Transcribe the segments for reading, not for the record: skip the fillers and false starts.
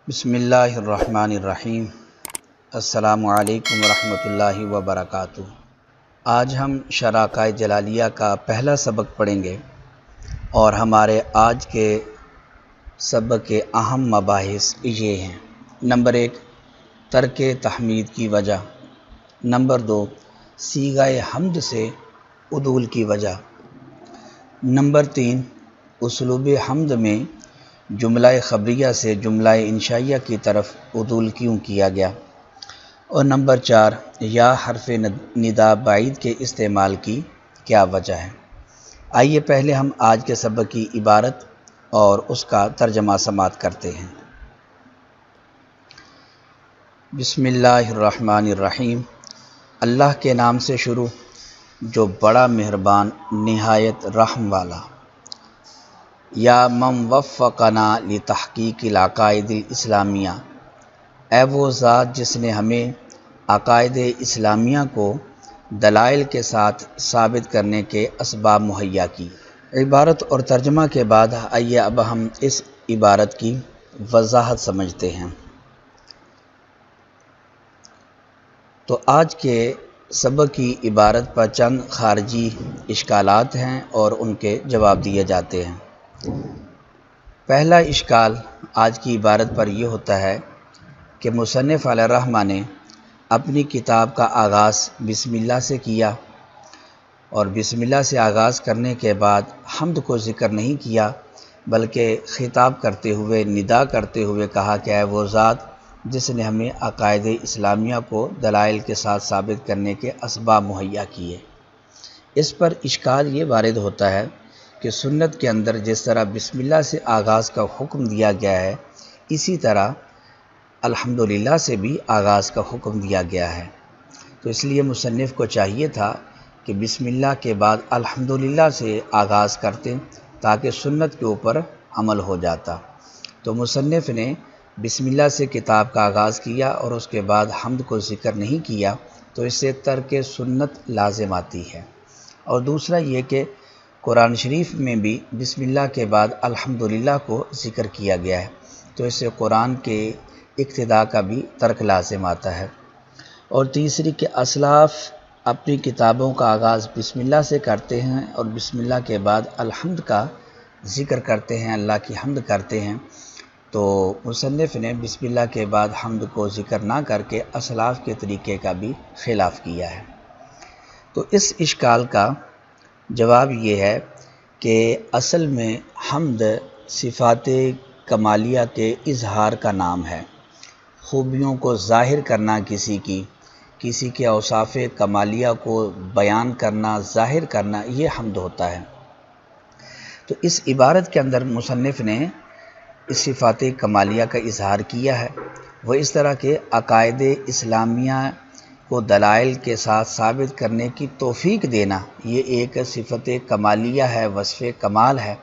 بسم اللہ الرحمن الرحیم۔ السلام علیکم ورحمۃ اللہ وبرکاتہ۔ آج ہم شرح عقائد جلالیہ کا پہلا سبق پڑھیں گے اور ہمارے آج کے سبق کے اہم مباحث یہ ہیں۔ نمبر 1، ترک تحمید کی وجہ۔ نمبر 2، صیغہ حمد سے عدول کی وجہ۔ نمبر 3، اسلوب حمد میں جملہ خبریہ سے جملہ انشائیہ کی طرف عدول کیوں کیا گیا۔ اور نمبر 4، یا حرف ندا بعید کے استعمال کی کیا وجہ ہے۔ آئیے پہلے ہم آج کے سبق کی عبارت اور اس کا ترجمہ سماعت کرتے ہیں۔ بسم اللہ الرحمن الرحیم۔ اللہ کے نام سے شروع جو بڑا مہربان نہایت رحم والا۔ یا من وفقنا لتحقیق العقائد الاسلامیہ، اے وہ ذات جس نے ہمیں عقائد اسلامیہ کو دلائل کے ساتھ ثابت کرنے کے اسباب مہیا کی۔ عبارت اور ترجمہ کے بعد آئیے اب ہم اس عبارت کی وضاحت سمجھتے ہیں۔ تو آج کے سبق کی عبارت پر چند خارجی اشکالات ہیں اور ان کے جواب دیے جاتے ہیں۔ پہلا اشکال آج کی عبارت پر یہ ہوتا ہے کہ مصنف علیہ الرحمہ نے اپنی کتاب کا آغاز بسم اللہ سے کیا اور بسم اللہ سے آغاز کرنے کے بعد حمد کو ذکر نہیں کیا، بلکہ خطاب کرتے ہوئے ندا کرتے ہوئے کہا کہ اے وہ ذات جس نے ہمیں عقائد اسلامیہ کو دلائل کے ساتھ ثابت کرنے کے اسباب مہیا کیے۔ اس پر اشکال یہ وارد ہوتا ہے کہ سنت کے اندر جس طرح بسم اللہ سے آغاز کا حکم دیا گیا ہے، اسی طرح الحمدللہ سے بھی آغاز کا حکم دیا گیا ہے۔ تو اس لیے مصنف کو چاہیے تھا کہ بسم اللہ کے بعد الحمدللہ سے آغاز کرتے تاکہ سنت کے اوپر عمل ہو جاتا۔ تو مصنف نے بسم اللہ سے کتاب کا آغاز کیا اور اس کے بعد حمد کو ذکر نہیں کیا، تو اس سے ترک سنت لازم آتی ہے۔ اور دوسرا یہ کہ قرآن شریف میں بھی بسم اللہ کے بعد الحمدللہ کو ذکر کیا گیا ہے، تو اس سے قرآن کے اقتداء کا بھی ترک لازم آتا ہے۔ اور تیسری کہ اسلاف اپنی کتابوں کا آغاز بسم اللہ سے کرتے ہیں اور بسم اللہ کے بعد الحمد کا ذکر کرتے ہیں، اللہ کی حمد کرتے ہیں، تو مصنف نے بسم اللہ کے بعد حمد کو ذکر نہ کر کے اسلاف کے طریقے کا بھی خلاف کیا ہے۔ تو اس اشکال کا جواب یہ ہے کہ اصل میں حمد صفات کمالیہ کے اظہار کا نام ہے۔ خوبیوں کو ظاہر کرنا، کسی کے اوصاف کمالیہ کو بیان کرنا، ظاہر کرنا، یہ حمد ہوتا ہے۔ تو اس عبارت کے اندر مصنف نے اس صفات کمالیہ کا اظہار کیا ہے، وہ اس طرح کے عقائد اسلامیہ کو دلائل کے ساتھ ثابت کرنے کی توفیق دینا، یہ ایک صفت کمالیہ ہے، وصف کمال ہے۔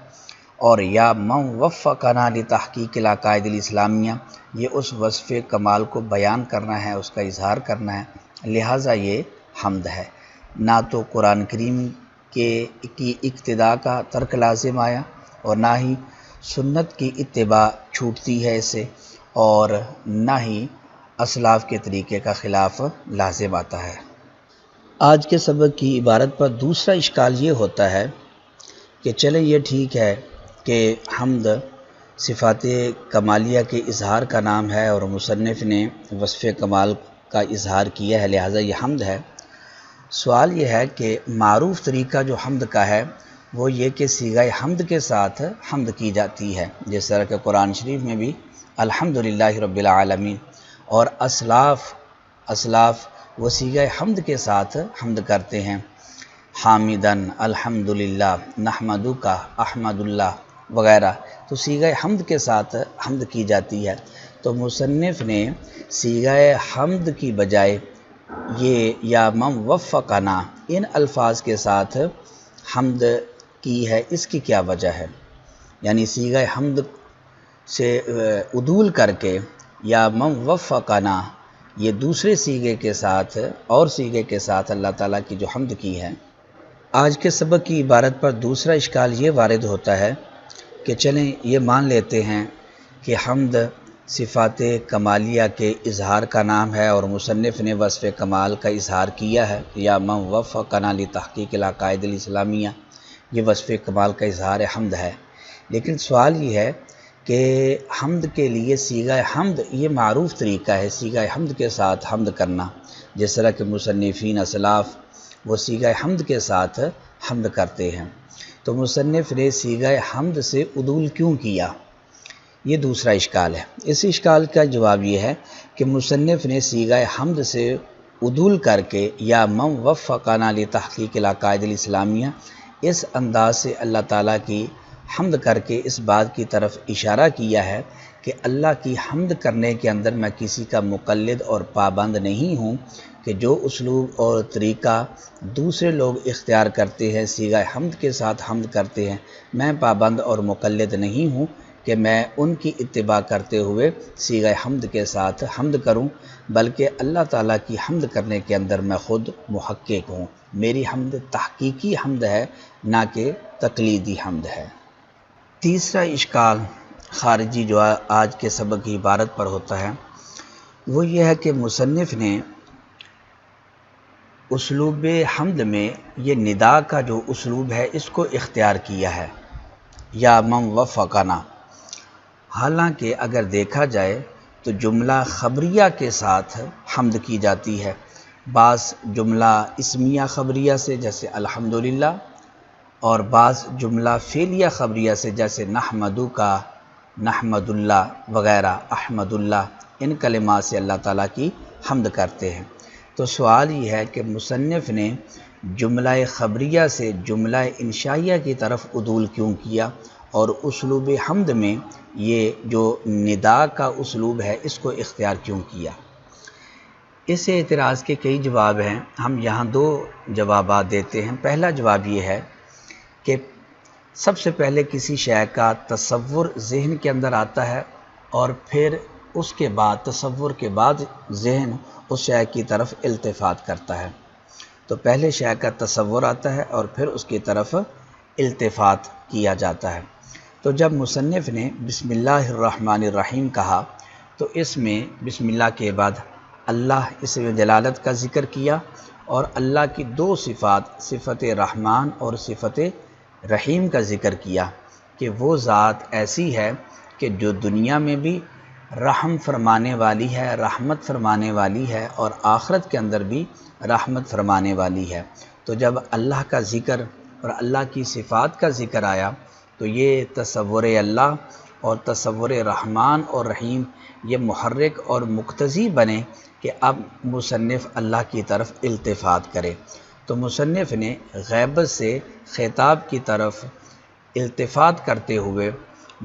اور یا من وفقنا لتحقیق العقائد الاسلامیہ، یہ اس وصف کمال کو بیان کرنا ہے، اس کا اظہار کرنا ہے، لہٰذا یہ حمد ہے۔ نہ تو قرآن کریم کی اقتداء کا ترک لازم آیا اور نہ ہی سنت کی اتباع چھوٹتی ہے اس سے، اور نہ ہی اسلاف کے طریقے کا خلاف لازم آتا ہے۔ آج کے سبق کی عبارت پر دوسرا اشکال یہ ہوتا ہے کہ چلے یہ ٹھیک ہے کہ حمد صفات کمالیہ کے اظہار کا نام ہے اور مصنف نے وصف کمال کا اظہار کیا ہے، لہٰذا یہ حمد ہے۔ سوال یہ ہے کہ معروف طریقہ جو حمد کا ہے وہ یہ کہ صیغہ حمد کے ساتھ حمد کی جاتی ہے، جس طرح کہ قرآن شریف میں بھی الحمدللہ رب العالمین، اور اسلاف وہ صیغہ حمد کے ساتھ حمد کرتے ہیں، حامدن، الحمدللہ، نحمدک، احمد اللہ وغیرہ، تو صیغہ حمد کے ساتھ حمد کی جاتی ہے۔ تو مصنف نے صیغہ حمد کی بجائے یہ یا من وفقنا ان الفاظ کے ساتھ حمد کی ہے، اس کی کیا وجہ ہے؟ یعنی صیغہ حمد سے عدول کر کے یا من وفقنا یہ دوسرے صیغے کے ساتھ اور صیغے کے ساتھ اللہ تعالیٰ کی جو حمد کی ہے۔ آج کے سبق کی عبارت پر دوسرا اشکال یہ وارد ہوتا ہے کہ چلیں یہ مان لیتے ہیں کہ حمد صفات کمالیہ کے اظہار کا نام ہے، اور مصنف نے وصف کمال کا اظہار کیا ہے، یا من وفقنا لتحقیق العقائد الاسلامیہ، یہ وصف کمال کا اظہار حمد ہے۔ لیکن سوال یہ ہے کہ حمد کے لیے صیغہ حمد یہ معروف طریقہ ہے، صیغہ حمد کے ساتھ حمد کرنا، جس طرح کہ مصنفین اسلاف وہ صیغہ حمد کے ساتھ حمد کرتے ہیں۔ تو مصنف نے صیغہ حمد سے عدول کیوں کیا؟ یہ دوسرا اشکال ہے۔ اس اشکال کا جواب یہ ہے کہ مصنف نے صیغہ حمد سے عدول کر کے یا من وفقنا لتحقیق العقائد الاسلامیہ اس انداز سے اللہ تعالیٰ کی حمد کر کے اس بات کی طرف اشارہ کیا ہے کہ اللہ کی حمد کرنے کے اندر میں کسی کا مقلد اور پابند نہیں ہوں، کہ جو اسلوب اور طریقہ دوسرے لوگ اختیار کرتے ہیں، صیغہ حمد کے ساتھ حمد کرتے ہیں، میں پابند اور مقلد نہیں ہوں کہ میں ان کی اتباع کرتے ہوئے صیغہ حمد کے ساتھ حمد کروں، بلکہ اللہ تعالیٰ کی حمد کرنے کے اندر میں خود محقق ہوں۔ میری حمد تحقیقی حمد ہے، نہ کہ تقلیدی حمد ہے۔ تیسرا اشکال خارجی جو آج کے سبق کی عبارت پر ہوتا ہے وہ یہ ہے کہ مصنف نے اسلوب حمد میں یہ ندا کا جو اسلوب ہے اس کو اختیار کیا ہے، یا من وفقنا۔ حالانکہ اگر دیکھا جائے تو جملہ خبریہ کے ساتھ حمد کی جاتی ہے، بعض جملہ اسمیہ خبریہ سے جیسے الحمدللہ، اور بعض جملہ فعلیہ خبریہ سے جیسے نحمدو کا، نحمد اللہ وغیرہ، احمد اللہ، ان کلمات سے اللہ تعالیٰ کی حمد کرتے ہیں۔ تو سوال یہ ہے کہ مصنف نے جملہ خبریہ سے جملہ انشائیہ کی طرف عدول کیوں کیا، اور اسلوب حمد میں یہ جو ندا کا اسلوب ہے اس کو اختیار کیوں کیا؟ اس اعتراض کے کئی جواب ہیں، ہم یہاں دو جوابات دیتے ہیں۔ پہلا جواب یہ ہے کہ سب سے پہلے کسی شے کا تصور ذہن کے اندر آتا ہے، اور پھر اس کے بعد تصور کے بعد ذہن اس شے کی طرف التفات کرتا ہے۔ تو پہلے شے کا تصور آتا ہے اور پھر اس کی طرف التفات کیا جاتا ہے۔ تو جب مصنف نے بسم اللہ الرحمن الرحیم کہا تو اس میں بسم اللہ کے بعد اللہ اسم جلالت کا ذکر کیا، اور اللہ کی دو صفات، صفت رحمان اور صفت رحیم کا ذکر کیا، کہ وہ ذات ایسی ہے کہ جو دنیا میں بھی رحم فرمانے والی ہے، رحمت فرمانے والی ہے، اور آخرت کے اندر بھی رحمت فرمانے والی ہے۔ تو جب اللہ کا ذکر اور اللہ کی صفات کا ذکر آیا تو یہ تصور اللہ اور تصور رحمان اور رحیم یہ محرک اور مقتضی بنے کہ اب مصنف اللہ کی طرف التفات کرے۔ تو مصنف نے غیبت سے خطاب کی طرف التفات کرتے ہوئے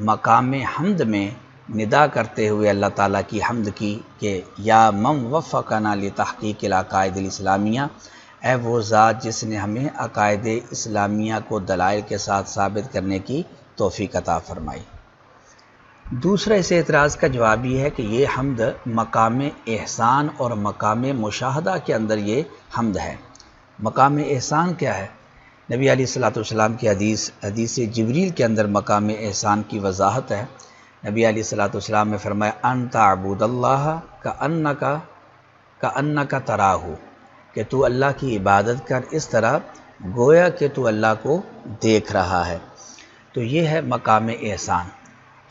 مقام حمد میں ندا کرتے ہوئے اللہ تعالیٰ کی حمد کی کہ یا من وفقنا لتحقیق العقائد الاسلامیہ، اے وہ ذات جس نے ہمیں عقائد اسلامیہ کو دلائل کے ساتھ ثابت کرنے کی توفیق عطا فرمائی۔ دوسرا اس اعتراض کا جواب یہ ہے کہ یہ حمد مقام احسان اور مقام مشاہدہ کے اندر یہ حمد ہے۔ مقام احسان کیا ہے؟ نبی علیہ الصلوۃ والسلام کی حدیث جبریل کے اندر مقام احسان کی وضاحت ہے۔ نبی علیہ الصلوۃ والسلام نے فرمایا ان تعبد اللہ کأنک تراہ، کہ تو اللہ کی عبادت کر اس طرح گویا کہ تو اللہ کو دیکھ رہا ہے۔ تو یہ ہے مقام احسان۔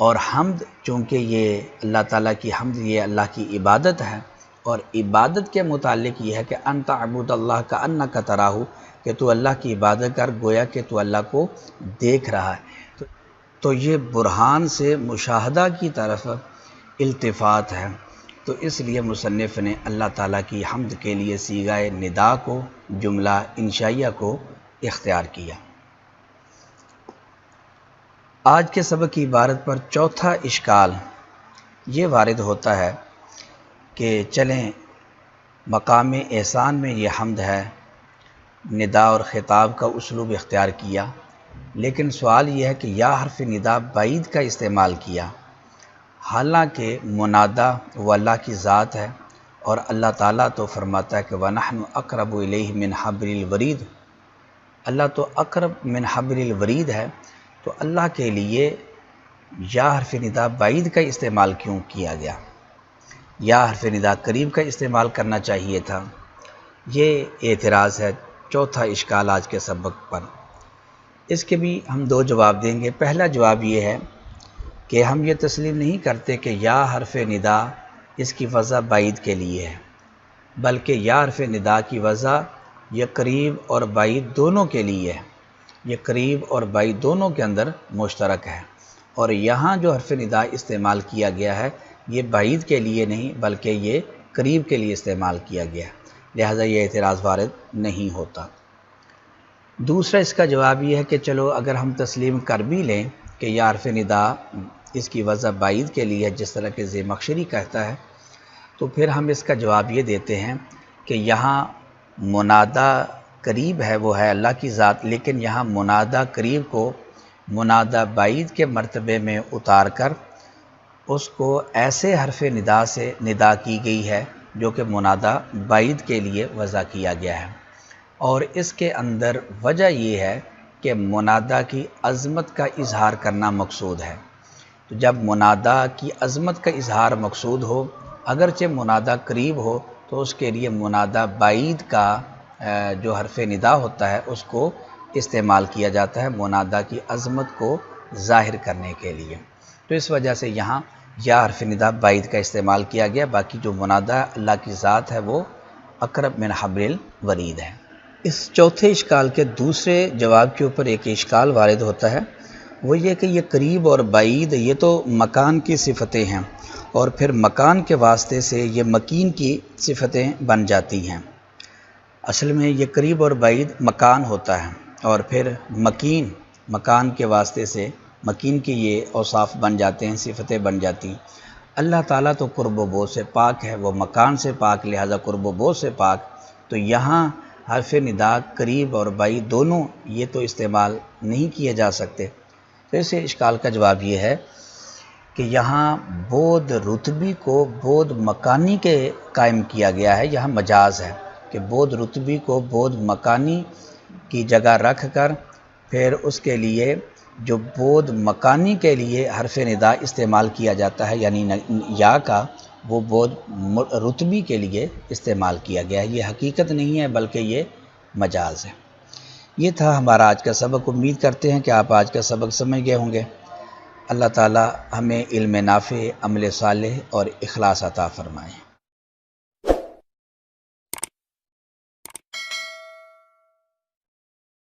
اور حمد چونکہ یہ اللہ تعالیٰ کی حمد یہ اللہ کی عبادت ہے، اور عبادت کے متعلق یہ ہے کہ ان تعبد اللہ کأنک تراہ، کہ تو اللہ کی عبادت کر گویا کہ تو اللہ کو دیکھ رہا ہے۔ تو یہ برہان سے مشاہدہ کی طرف التفات ہے۔ تو اس لیے مصنف نے اللہ تعالیٰ کی حمد کے لیے صیغہ ندا کو، جملہ انشائیہ کو اختیار کیا۔ آج کے سبق کی عبارت پر چوتھا اشکال یہ وارد ہوتا ہے کہ چلیں مقام احسان میں یہ حمد ہے، ندا اور خطاب کا اسلوب اختیار کیا، لیکن سوال یہ ہے کہ یا حرف ندا بعید کا استعمال کیا، حالانکہ منادا وہ اللہ کی ذات ہے، اور اللہ تعالیٰ تو فرماتا ہے کہ وَنَحْنُ أَقْرَبُ إِلَيْهِ مِنْ حَبْلِ الْوَرِيدِ، اللہ تو اقرب من حبل الورید ہے۔ تو اللہ کے لیے یا حرف ندا بعید کا استعمال کیوں کیا گیا؟ یا حرف ندا قریب کا استعمال کرنا چاہیے تھا۔ یہ اعتراض ہے چوتھا اشکال آج کے سبق پر۔ اس کے بھی ہم دو جواب دیں گے۔ پہلا جواب یہ ہے کہ ہم یہ تسلیم نہیں کرتے کہ یا حرف ندا اس کی وضع بعید کے لیے ہے، بلکہ یا حرف ندا کی وضع یہ قریب اور بعید دونوں کے لیے ہے۔ یہ قریب اور بعید دونوں کے اندر مشترک ہے، اور یہاں جو حرف ندا استعمال کیا گیا ہے یہ بعید کے لیے نہیں بلکہ یہ قریب کے لیے استعمال کیا گیا ہے، لہذا یہ اعتراض وارد نہیں ہوتا۔ دوسرا اس کا جواب یہ ہے کہ چلو اگر ہم تسلیم کر بھی لیں کہ یا حرف ندا اس کی وضع بعید کے لیے جس طرح کہ زمخشری کہتا ہے، تو پھر ہم اس کا جواب یہ دیتے ہیں کہ یہاں منادہ قریب ہے، وہ ہے اللہ کی ذات، لیکن یہاں منادہ قریب کو منادہ بعید کے مرتبے میں اتار کر اس کو ایسے حرف ندا سے ندا کی گئی ہے جو کہ منادہ بعید کے لیے وضع کیا گیا ہے، اور اس کے اندر وجہ یہ ہے کہ منادہ کی عظمت کا اظہار کرنا مقصود ہے۔ تو جب منادہ کی عظمت کا اظہار مقصود ہو، اگرچہ منادہ قریب ہو، تو اس کے لیے منادہ بعید کا جو حرف ندا ہوتا ہے اس کو استعمال کیا جاتا ہے منادہ کی عظمت کو ظاہر کرنے کے لیے۔ تو اس وجہ سے یہاں یا حرف ندا بعید کا استعمال کیا گیا، باقی جو منادہ اللہ کی ذات ہے وہ اقرب من حبل الورید ہے۔ اس چوتھے اشکال کے دوسرے جواب کے اوپر ایک اشکال وارد ہوتا ہے، وہ یہ کہ یہ قریب اور بعید یہ تو مکان کی صفتیں ہیں، اور پھر مکان کے واسطے سے یہ مکین کی صفتیں بن جاتی ہیں۔ اصل میں یہ قریب اور بعید مکان ہوتا ہے، اور پھر مکان کے واسطے سے مکین کی یہ اوصاف بن جاتے ہیں، صفتیں بن جاتی ہیں۔ اللہ تعالیٰ تو قرب و بعد سے پاک ہے، وہ مکان سے پاک، لہذا قرب و بعد سے پاک۔ تو یہاں حرف ندا قریب اور بعید دونوں یہ تو استعمال نہیں کیے جا سکتے۔ تو اس اشکال کا جواب یہ ہے کہ یہاں بعد رتبی کو بعد مکانی کے قائم کیا گیا ہے، یہاں مجاز ہے کہ بعد رتبی کو بعد مکانی کی جگہ رکھ کر پھر اس کے لیے جو بعد مکانی کے لیے حرف ندا استعمال کیا جاتا ہے یعنی یا کا، وہ بعد رتبی کے لیے استعمال کیا گیا ہے۔ یہ حقیقت نہیں ہے بلکہ یہ مجاز ہے۔ یہ تھا ہمارا آج کا سبق۔ امید کرتے ہیں کہ آپ آج کا سبق سمجھ گئے ہوں گے۔ اللہ تعالی ہمیں علم نافع، عمل صالح اور اخلاص عطا فرمائے۔